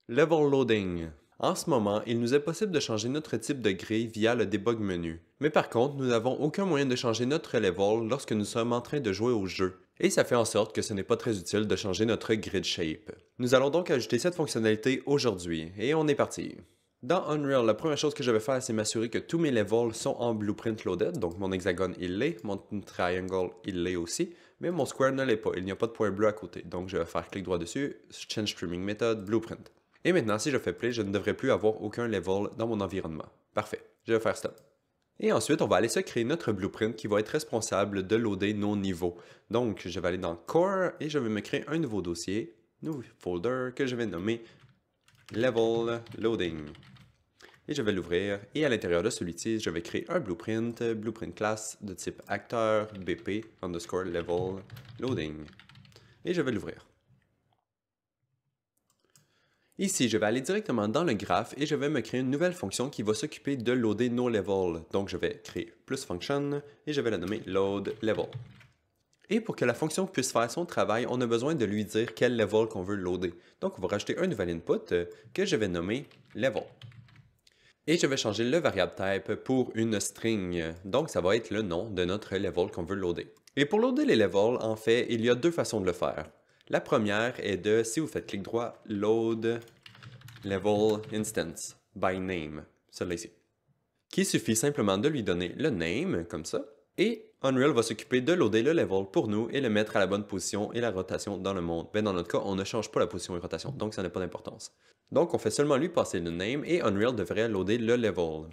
Level Loading. En ce moment, il nous est possible de changer notre type de grille via le debug menu. Mais par contre, nous n'avons aucun moyen de changer notre level lorsque nous sommes en train de jouer au jeu. Et ça fait en sorte que ce n'est pas très utile de changer notre grid shape. Nous allons donc ajouter cette fonctionnalité aujourd'hui, et on est parti. Dans Unreal, la première chose que je vais faire, c'est m'assurer que tous mes levels sont en blueprint loaded. Donc mon hexagone, il l'est, mon triangle, il l'est aussi, mais mon square ne l'est pas. Il n'y a pas de point bleu à côté. Donc je vais faire clic droit dessus, Change Streaming Method, Blueprint. Et maintenant, si je fais play, je ne devrais plus avoir aucun level dans mon environnement. Parfait, je vais faire stop. Et ensuite, on va aller se créer notre blueprint qui va être responsable de loader nos niveaux. Donc, je vais aller dans Core et je vais me créer un nouveau dossier, nouveau folder que je vais nommer Level Loading. Et je vais l'ouvrir et à l'intérieur de celui-ci, je vais créer un blueprint, blueprint class de type acteur bp underscore level loading. Et je vais l'ouvrir. Ici, je vais aller directement dans le graphe et je vais me créer une nouvelle fonction qui va s'occuper de loader nos levels. Donc, je vais créer plus function et je vais la nommer load level. Et pour que la fonction puisse faire son travail, on a besoin de lui dire quel level qu'on veut loader. Donc, on va rajouter un nouvel input que je vais nommer level. Et je vais changer le variable type pour une string. Donc, ça va être le nom de notre level qu'on veut loader. Et pour loader les levels, en fait, il y a deux façons de le faire. La première est de, si vous faites clic droit, load level instance by name, celui-là ici. Qui suffit simplement de lui donner le name, comme ça, et Unreal va s'occuper de loader le level pour nous et le mettre à la bonne position et la rotation dans le monde. Ben, dans notre cas, on ne change pas la position et rotation, donc ça n'a pas d'importance. Donc on fait seulement lui passer le name et Unreal devrait loader le level.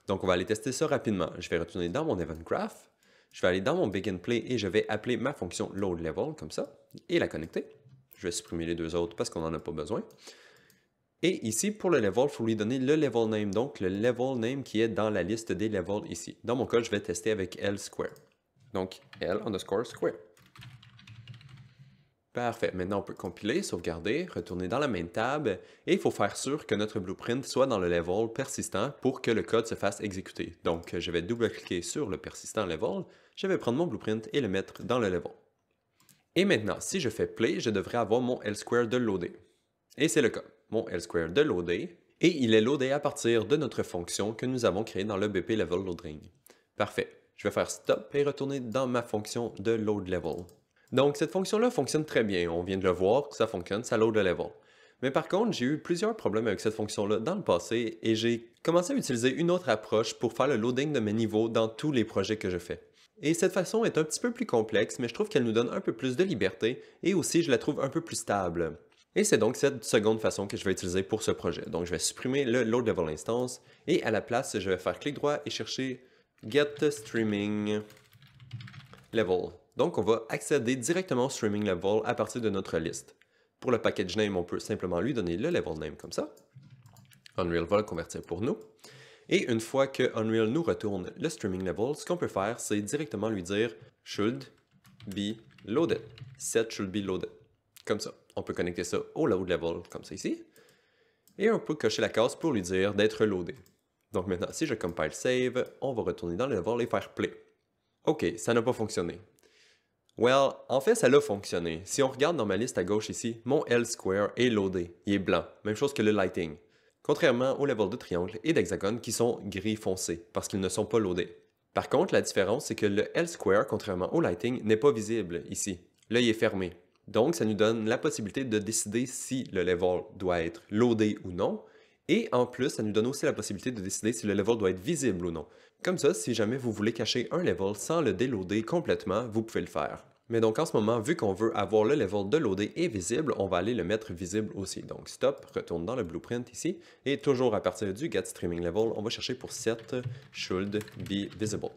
Donc on va aller tester ça rapidement. Je vais retourner dans mon event graph, je vais aller dans mon begin play et je vais appeler ma fonction load level comme ça et la connecter. Je vais supprimer les deux autres parce qu'on n'en a pas besoin. Et ici, pour le level, il faut lui donner le level name, donc le level name qui est dans la liste des levels ici. Dans mon cas, je vais tester avec L square. Donc, L underscore square. Parfait. Maintenant, on peut compiler, sauvegarder, retourner dans la main tab, et il faut faire sûr que notre blueprint soit dans le level persistant pour que le code se fasse exécuter. Donc, je vais double-cliquer sur le persistant level, je vais prendre mon blueprint et le mettre dans le level. Et maintenant, si je fais play, je devrais avoir mon L square de loader. Et c'est le cas. Mon L square de loader, et il est loadé à partir de notre fonction que nous avons créée dans le BP level loading. Parfait. Je vais faire stop et retourner dans ma fonction de load level. Donc cette fonction-là fonctionne très bien. On vient de le voir, ça fonctionne, ça load le level. Mais par contre, j'ai eu plusieurs problèmes avec cette fonction-là dans le passé et j'ai commencé à utiliser une autre approche pour faire le loading de mes niveaux dans tous les projets que je fais. Et cette façon est un petit peu plus complexe, mais je trouve qu'elle nous donne un peu plus de liberté et aussi je la trouve un peu plus stable. Et c'est donc cette seconde façon que je vais utiliser pour ce projet. Donc je vais supprimer le load level instance et à la place, je vais faire clic droit et chercher get streaming level. Donc on va accéder directement au streaming level à partir de notre liste. Pour le package name, on peut simplement lui donner le level name comme ça. Unreal va le convertir pour nous. Et une fois que Unreal nous retourne le streaming level, ce qu'on peut faire, c'est directement lui dire should be loaded. Set should be loaded. Comme ça. On peut connecter ça au load level, comme ça ici. Et on peut cocher la case pour lui dire d'être loadé. Donc maintenant, si je compile save, on va retourner dans le level et faire play. Ok, ça n'a pas fonctionné. Well, en fait, ça a fonctionné. Si on regarde dans ma liste à gauche ici, mon L square est loadé. Il est blanc. Même chose que le lighting. Contrairement au level de triangle et d'hexagone qui sont gris foncé, parce qu'ils ne sont pas loadés. Par contre, la différence, c'est que le L square, contrairement au lighting, n'est pas visible ici. Là, il est fermé. Donc, ça nous donne la possibilité de décider si le level doit être loadé ou non. Et en plus, ça nous donne aussi la possibilité de décider si le level doit être visible ou non. Comme ça, si jamais vous voulez cacher un level sans le déloader complètement, vous pouvez le faire. Mais donc en ce moment, vu qu'on veut avoir le level de loader et visible, on va aller le mettre visible aussi. Donc stop, retourne dans le blueprint ici, et toujours à partir du get streaming level, on va chercher pour set should be visible.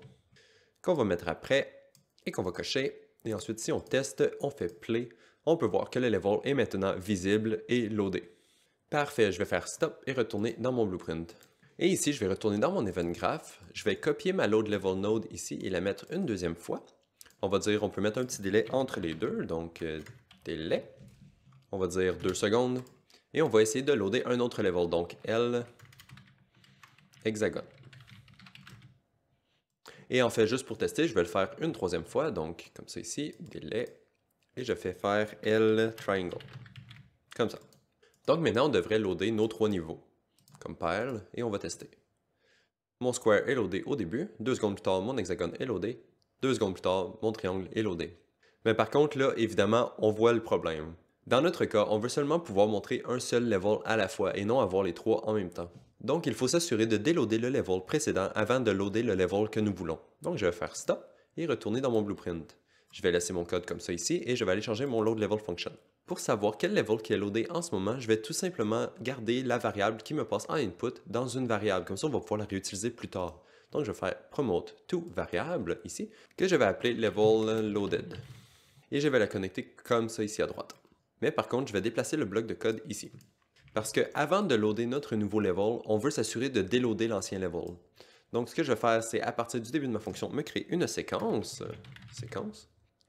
Qu'on va mettre après, et qu'on va cocher. Et ensuite, si on teste, on fait play, on peut voir que le level est maintenant visible et loadé. Parfait, je vais faire stop et retourner dans mon blueprint. Et ici, je vais retourner dans mon event graph, je vais copier ma load level node ici et la mettre une deuxième fois. On va dire, on peut mettre un petit délai entre les deux, donc délai. On va dire 2 secondes. Et on va essayer de loader un autre level, donc L hexagone. Et en fait, juste pour tester, je vais le faire une troisième fois, donc comme ça ici, délai. Et je fais faire L triangle. Comme ça. Donc maintenant, on devrait loader nos 3 niveaux. Compile, et on va tester. Mon square est loadé au début, 2 secondes plus tard, mon hexagone est loadé, 2 secondes plus tard, mon triangle est loadé. Mais par contre, là, évidemment, on voit le problème. Dans notre cas, on veut seulement pouvoir montrer un seul level à la fois et non avoir les 3 en même temps. Donc, il faut s'assurer de déloader le level précédent avant de loader le level que nous voulons. Donc, je vais faire stop et retourner dans mon blueprint. Je vais laisser mon code comme ça ici et je vais aller changer mon load level function. Pour savoir quel level qui est loadé en ce moment, je vais tout simplement garder la variable qui me passe en input dans une variable. Comme ça, on va pouvoir la réutiliser plus tard. Donc, je vais faire promote to variable ici, que je vais appeler level loaded. Et je vais la connecter comme ça ici à droite. Mais par contre, je vais déplacer le bloc de code ici. Parce que avant de loader notre nouveau level, on veut s'assurer de déloader l'ancien level. Donc, ce que je vais faire, c'est à partir du début de ma fonction, me créer une séquence.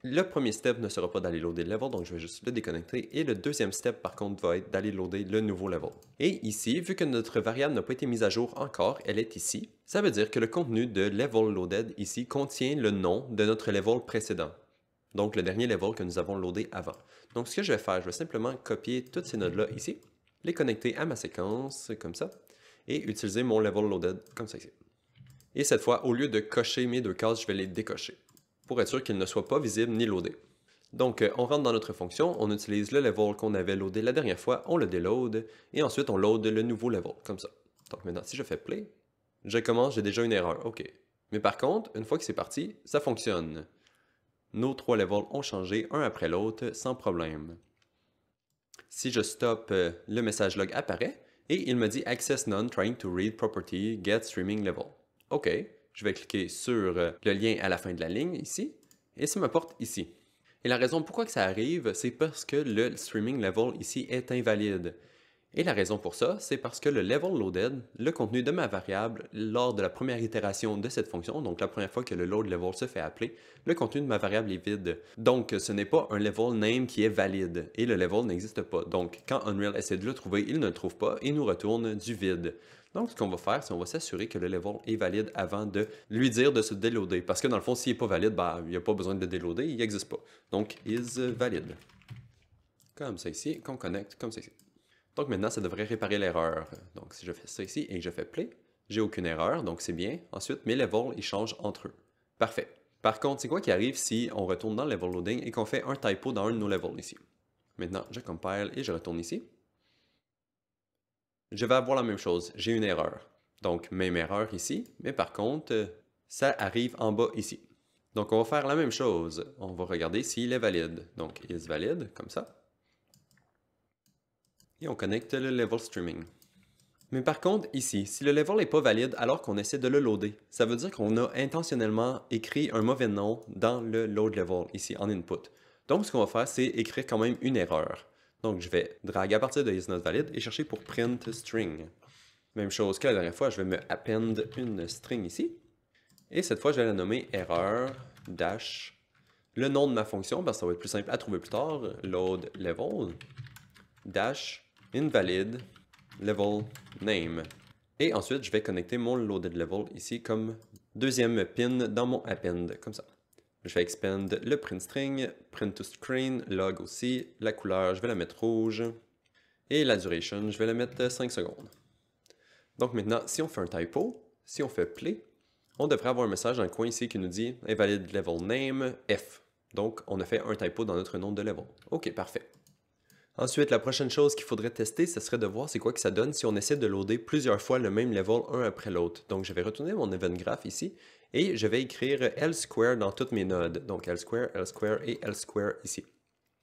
Le premier step ne sera pas d'aller loader le level, donc je vais juste le déconnecter. Et le deuxième step, par contre, va être d'aller loader le nouveau level. Et ici, vu que notre variable n'a pas été mise à jour encore, elle est ici. Ça veut dire que le contenu de level loaded ici contient le nom de notre level précédent. Donc le dernier level que nous avons loadé avant. Donc ce que je vais faire, je vais simplement copier toutes ces nodes-là ici, les connecter à ma séquence, comme ça, et utiliser mon level loaded, comme ça ici. Et cette fois, au lieu de cocher mes 2 cases, je vais les décocher, pour être sûr qu'ils ne soient pas visibles ni loadés. Donc on rentre dans notre fonction, on utilise le level qu'on avait loadé la dernière fois, on le déload, et ensuite on load le nouveau level, comme ça. Donc maintenant, si je fais play, je commence, j'ai déjà une erreur, ok. Mais par contre, une fois que c'est parti, ça fonctionne. Nos 3 levels ont changé un après l'autre sans problème. Si je stop, le message log apparaît et il me dit Access None trying to read property get streaming level. OK, je vais cliquer sur le lien à la fin de la ligne ici et ça me porte ici. Et la raison pourquoi que ça arrive, c'est parce que le streaming level ici est invalide. Et la raison pour ça, c'est parce que le level loaded, le contenu de ma variable, lors de la première itération de cette fonction, donc la première fois que le load level se fait appeler, le contenu de ma variable est vide. Donc ce n'est pas un level name qui est valide, et le level n'existe pas. Donc quand Unreal essaie de le trouver, il ne le trouve pas et nous retourne du vide. Donc ce qu'on va faire, c'est qu'on va s'assurer que le level est valide avant de lui dire de se déloader. Parce que dans le fond, s'il n'est pas valide, il n'y a pas besoin de le déloader, il n'existe pas. Donc is valid. Comme ça ici, qu'on connecte comme ça ici. Donc maintenant, ça devrait réparer l'erreur. Donc si je fais ça ici et que je fais play, j'ai aucune erreur, donc c'est bien. Ensuite, mes levels, ils changent entre eux. Parfait. Par contre, c'est quoi qui arrive si on retourne dans le level loading et qu'on fait un typo dans un de nos levels ici? Maintenant, je compile et je retourne ici. Je vais avoir la même chose, j'ai une erreur. Donc, même erreur ici, mais par contre, ça arrive en bas ici. Donc, on va faire la même chose. On va regarder s'il est valide. Donc, is valid, comme ça. Et on connecte le level streaming. Mais par contre, ici, si le level n'est pas valide alors qu'on essaie de le loader, ça veut dire qu'on a intentionnellement écrit un mauvais nom dans le load level, ici, en input. Donc, ce qu'on va faire, c'est écrire quand même une erreur. Donc, je vais drag à partir de is not valid et chercher pour print string. Même chose que la dernière fois, je vais me append une string ici. Et cette fois, je vais la nommer erreur dash le nom de ma fonction, parce que ça va être plus simple à trouver plus tard, load level dash invalid level name. Et ensuite, je vais connecter mon loaded level ici comme deuxième pin dans mon append, comme ça. Je vais expand le print string, print to screen, log aussi, la couleur, je vais la mettre rouge, et la duration, je vais la mettre 5 secondes. Donc maintenant, si on fait un typo, si on fait play, on devrait avoir un message dans le coin ici qui nous dit invalid level name F. Donc, on a fait un typo dans notre nom de level. OK, parfait. Ensuite, la prochaine chose qu'il faudrait tester, ce serait de voir c'est quoi que ça donne si on essaie de loader plusieurs fois le même level un après l'autre. Donc, je vais retourner mon event graph ici et je vais écrire L square dans toutes mes nodes. Donc, L square et L square ici.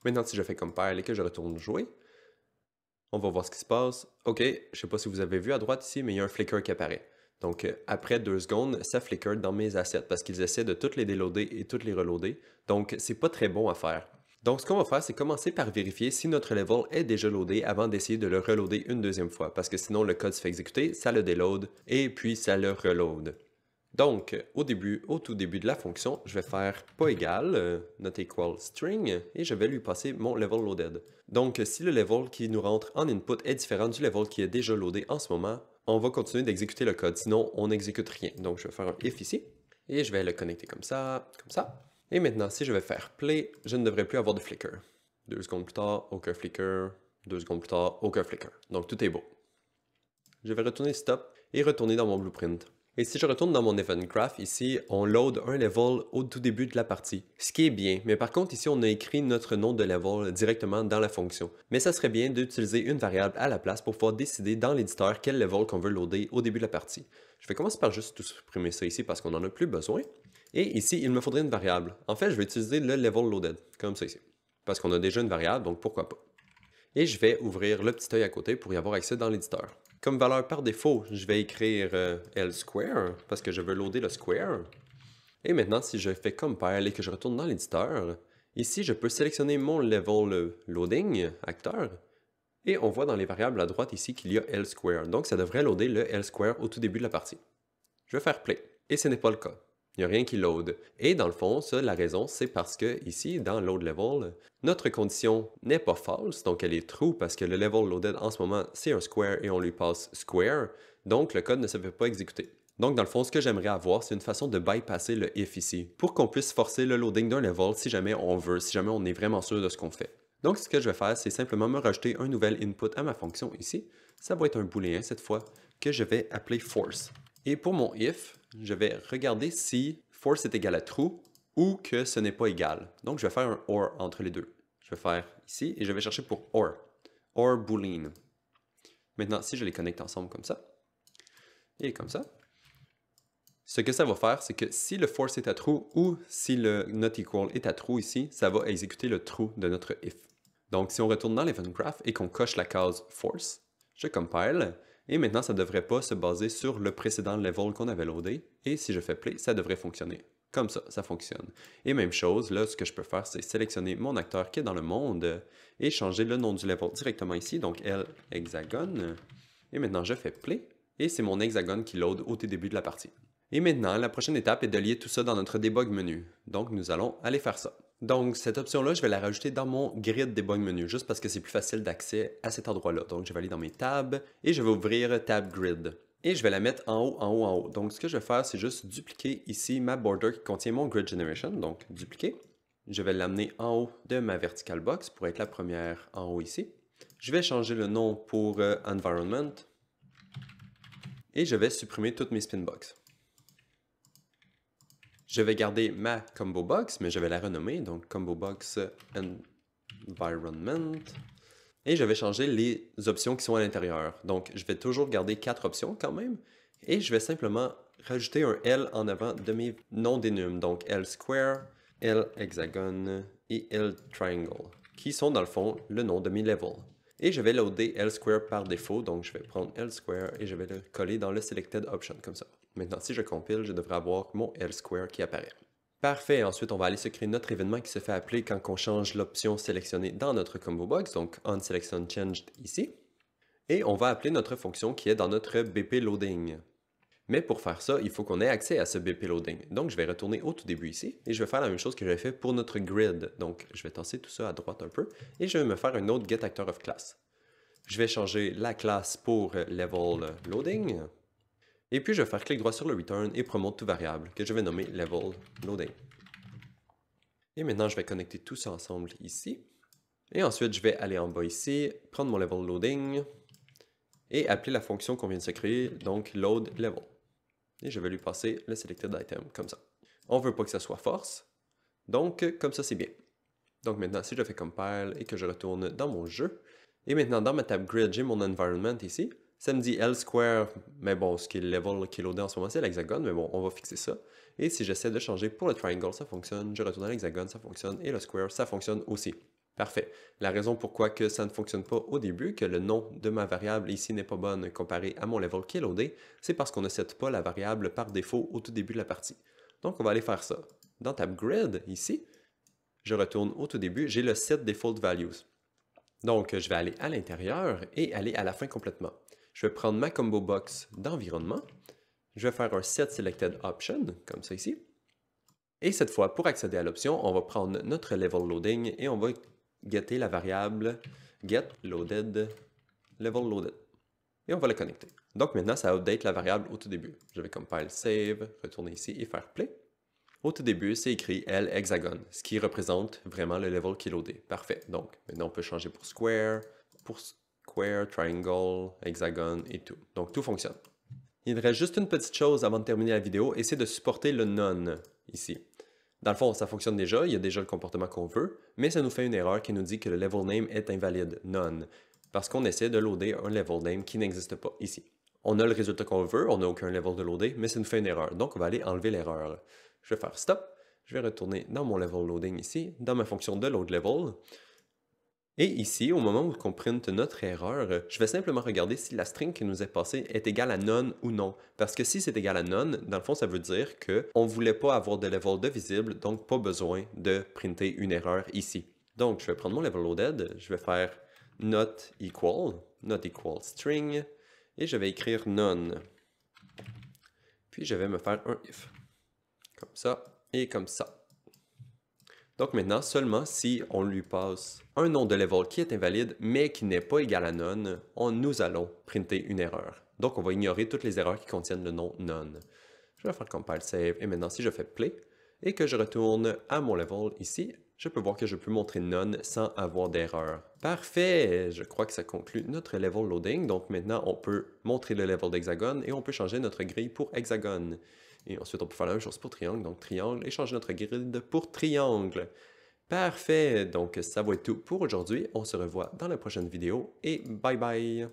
Maintenant, si je fais compile et que je retourne jouer, on va voir ce qui se passe. OK, je ne sais pas si vous avez vu à droite ici, mais il y a un flicker qui apparaît. Donc, après 2 secondes, ça flicker dans mes assets parce qu'ils essaient de toutes les déloader et toutes les reloader. Donc, c'est pas très bon à faire. Donc, ce qu'on va faire, c'est commencer par vérifier si notre level est déjà loadé avant d'essayer de le reloader une deuxième fois, parce que sinon, le code se fait exécuter, ça le déload, et puis ça le reload. Donc, au tout début de la fonction, je vais faire pas égal, not equal string, et je vais lui passer mon level loaded. Donc, si le level qui nous rentre en input est différent du level qui est déjà loadé en ce moment, on va continuer d'exécuter le code, sinon on n'exécute rien. Donc, je vais faire un if ici, et je vais le connecter comme ça, comme ça. Et maintenant, si je vais faire play, je ne devrais plus avoir de flicker. 2 secondes plus tard, aucun flicker. 2 secondes plus tard, aucun flicker. Donc tout est beau. Je vais retourner stop et retourner dans mon blueprint. Et si je retourne dans mon event graph, ici, on load un level au tout début de la partie, ce qui est bien, mais par contre ici on a écrit notre nom de level directement dans la fonction. Mais ça serait bien d'utiliser une variable à la place pour pouvoir décider dans l'éditeur quel level qu'on veut loader au début de la partie. Je vais commencer par juste tout supprimer ça ici parce qu'on n'en a plus besoin. Et ici, il me faudrait une variable. En fait, je vais utiliser le level loaded, comme ça ici, parce qu'on a déjà une variable, donc pourquoi pas. Et je vais ouvrir le petit œil à côté pour y avoir accès dans l'éditeur. Comme valeur par défaut, je vais écrire L square parce que je veux loader le square. Et maintenant, si je fais compile et que je retourne dans l'éditeur, ici, je peux sélectionner mon level loading acteur. Et on voit dans les variables à droite ici qu'il y a L square. Donc, ça devrait loader le L square au tout début de la partie. Je vais faire play. Et ce n'est pas le cas. Il n'y a rien qui load. Et dans le fond, ça, la raison, c'est parce que ici, dans load level, notre condition n'est pas false, donc elle est true parce que le level loaded en ce moment, c'est un square et on lui passe square, donc le code ne se fait pas exécuter. Donc dans le fond, ce que j'aimerais avoir, c'est une façon de bypasser le if ici, pour qu'on puisse forcer le loading d'un level si jamais on veut, si jamais on est vraiment sûr de ce qu'on fait. Donc ce que je vais faire, c'est simplement me rajouter un nouvel input à ma fonction ici. Ça va être un booléen cette fois, que je vais appeler force. Et pour mon if, je vais regarder si force est égal à true ou que ce n'est pas égal. Donc je vais faire un OR entre les deux. Je vais faire ici et je vais chercher pour OR boolean. Maintenant, si je les connecte ensemble comme ça, et comme ça, ce que ça va faire, c'est que si le force est à true ou si le not equal est à true ici, ça va exécuter le true de notre if. Donc si on retourne dans l'event graph et qu'on coche la case force, je compile, et maintenant ça ne devrait pas se baser sur le précédent level qu'on avait loadé, et si je fais play, ça devrait fonctionner. Comme ça fonctionne. Et même chose, là, ce que je peux faire, c'est sélectionner mon acteur qui est dans le monde et changer le nom du level directement ici, donc L hexagone. Et maintenant, je fais play, et c'est mon hexagone qui load au tout début de la partie. Et maintenant, la prochaine étape est de lier tout ça dans notre debug menu. Donc, nous allons aller faire ça. Donc, cette option-là, je vais la rajouter dans mon grid debug menu, juste parce que c'est plus facile d'accès à cet endroit-là. Donc, je vais aller dans mes tabs et je vais ouvrir Tab Grid. Et je vais la mettre en haut, en haut, en haut. Donc, ce que je vais faire, c'est juste dupliquer ici ma border qui contient mon grid generation. Donc, dupliquer. Je vais l'amener en haut de ma vertical box pour être la première en haut ici. Je vais changer le nom pour environment. Et je vais supprimer toutes mes spin box. Je vais garder ma combo box, mais je vais la renommer, donc combo box environment. Et je vais changer les options qui sont à l'intérieur. Donc, je vais toujours garder 4 options quand même. Et je vais simplement rajouter un L en avant de mes noms d'énum. Donc, L square, L hexagone et L triangle, qui sont dans le fond le nom de mes levels. Et je vais loader L square par défaut. Donc, je vais prendre L square et je vais le coller dans le selected option comme ça. Maintenant, si je compile, je devrais avoir mon L square qui apparaît. Parfait, ensuite on va aller se créer notre événement qui se fait appeler quand on change l'option sélectionnée dans notre combo box, donc onSelectionChanged ici. Et on va appeler notre fonction qui est dans notre BP loading. Mais pour faire ça, il faut qu'on ait accès à ce BP loading. Donc je vais retourner au tout début ici et je vais faire la même chose que j'avais fait pour notre grid. Donc je vais tasser tout ça à droite un peu et je vais me faire un autre getActorOfClass. Je vais changer la classe pour level loading. Et puis, je vais faire clic droit sur le return et promote tout variable que je vais nommer level loading. Et maintenant, je vais connecter tout ça ensemble ici. Et ensuite, je vais aller en bas ici, prendre mon level loading et appeler la fonction qu'on vient de se créer, donc load level. Et je vais lui passer le selected item comme ça. On ne veut pas que ça soit force, donc comme ça, c'est bien. Donc maintenant, si je fais compile et que je retourne dans mon jeu, et maintenant dans ma tab grid, j'ai mon environment ici. Ça me dit L square, mais bon, ce qui est le level qui est loadé en ce moment, c'est l'hexagone, mais bon, on va fixer ça. Et si j'essaie de changer pour le triangle, ça fonctionne, je retourne à l'hexagone, ça fonctionne, et le square, ça fonctionne aussi. Parfait. La raison pourquoi que ça ne fonctionne pas au début, que le nom de ma variable ici n'est pas bonne comparé à mon level qui est loadé, c'est parce qu'on ne set pas la variable par défaut au tout début de la partie. Donc on va aller faire ça. Dans tab grid, ici, je retourne au tout début, j'ai le set default values. Donc je vais aller à l'intérieur et aller à la fin complètement. Je vais prendre ma combo box d'environnement. Je vais faire un set selected option, comme ça ici. Et cette fois, pour accéder à l'option, on va prendre notre level loading et on va getter la variable getLoaded level loaded. Et on va la connecter. Donc maintenant, ça update la variable au tout début. Je vais compile save, retourner ici et faire play. Au tout début, c'est écrit L hexagone, ce qui représente vraiment le level qui est loadé. Parfait. Donc maintenant, on peut changer pour square, pour square, triangle, hexagone et tout. Donc tout fonctionne. Il reste juste une petite chose avant de terminer la vidéo et c'est de supporter le none ici. Dans le fond, ça fonctionne déjà, il y a déjà le comportement qu'on veut, mais ça nous fait une erreur qui nous dit que le level name est invalide, none, parce qu'on essaie de loader un level name qui n'existe pas ici. On a le résultat qu'on veut, on n'a aucun level de loader, mais ça nous fait une erreur, donc on va aller enlever l'erreur. Je vais faire stop, je vais retourner dans mon level loading ici, dans ma fonction de load level, et ici, au moment où on printe notre erreur, je vais simplement regarder si la string qui nous est passée est égale à none ou non. Parce que si c'est égal à none, dans le fond, ça veut dire qu'on ne voulait pas avoir de level de visible, donc pas besoin de printer une erreur ici. Donc, je vais prendre mon level loaded, je vais faire not equal string, et je vais écrire none. Puis je vais me faire un if. Comme ça, et comme ça. Donc maintenant, seulement si on lui passe un nom de level qui est invalide, mais qui n'est pas égal à none, nous allons printer une erreur. Donc on va ignorer toutes les erreurs qui contiennent le nom none. Je vais faire compile save, et maintenant si je fais play, et que je retourne à mon level ici, je peux voir que je peux montrer none sans avoir d'erreur. Parfait! Je crois que ça conclut notre level loading. Donc maintenant, on peut montrer le level d'hexagone et on peut changer notre grille pour hexagone. Et ensuite, on peut faire la même chose pour triangle, donc triangle, et changer notre grid pour triangle. Parfait! Donc ça va être tout pour aujourd'hui. On se revoit dans la prochaine vidéo et bye bye!